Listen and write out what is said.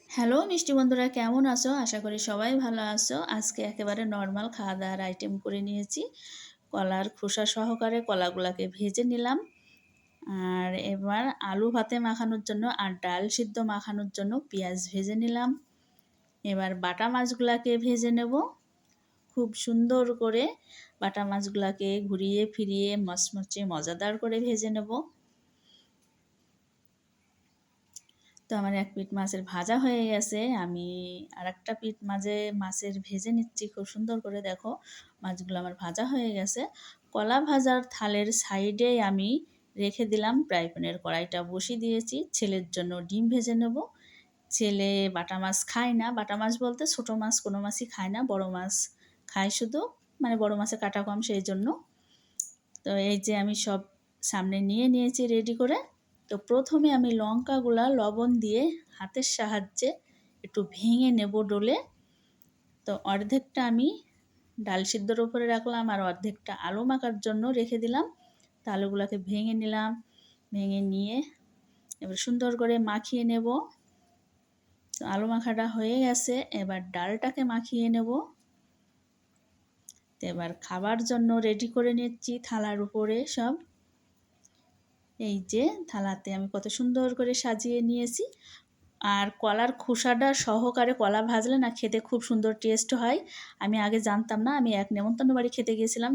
Hello মিষ্টি বন্ধুরা, কেমন আছো? আশা করি সবাই ভালো আছো। আজকে একেবারে নর্মাল খাওয়া দাওয়ার আইটেম করে নিয়েছি। কলার খোসা সহকারে কলাগুলাকে ভেজে নিলাম। আর এবার আলু ভাতে মাখানোর জন্য আর ডাল সিদ্ধ মাখানোর জন্য পেঁয়াজ ভেজে নিলাম। এবার বাটা মাছগুলাকে ভেজে নেব। খুব সুন্দর করে বাটা মাছগুলাকে ঘুরিয়ে ফিরিয়ে মচমচে মজাদার করে ভেজে নেব। তো আমার এক পিঠ মাছের ভাজা হয়ে গেছে। আমি আরেকটা পিঠ মাছের ভেজে নিচ্ছি খুব সুন্দর করে। দেখো মাছগুলো আমার ভাজা হয়ে গেছে। কলা ভাজার থালের সাইডে আমি রেখে দিলাম ফ্রাই প্যানের কড়াইটা বসিয়ে দিয়েছি। ছেলের জন্য ডিম ভেজে নেব। ছেলে বাটা মাছ খায় না, বাটা মাছ বলতে ছোটো মাছ কোনো মাছই খায় না, বড় মাছ খায় শুধু, মানে বড় মাছের কাটা কম সেই জন্য। তো এই যে আমি সব সামনে নিয়ে নিয়েছি রেডি করে। তো প্রথমে আমি লঙ্কাগুলা লবণ দিয়ে হাতের সাহায্যে একটু ভেঙে নেব ডলে। তো অর্ধেকটা আমি ডাল সিদ্ধর উপরে রাখলাম আর অর্ধেকটা আলু মাখার জন্য রেখে দিলাম। তো আলুগুলোকে ভেঙে নিলাম, ভেঙে নিয়ে এবার সুন্দর করে মাখিয়ে নেব। তো আলু মাখাটা হয়ে গেছে, এবার ডালটাকে মাখিয়ে নেব। তো এবার খাবার জন্য রেডি করে নিচ্ছি থালার উপরে সব। এই যে থালাতে আমি কত সুন্দর করে সাজিয়ে নিয়েছি। আর কলার খোসাটা সহকারে কলা ভাজলে না খেতে খুব সুন্দর টেস্ট হয়। আমি আগে জানতাম না, আমি এক নেমন্তন্ন বাড়ি খেতে গিয়েছিলাম।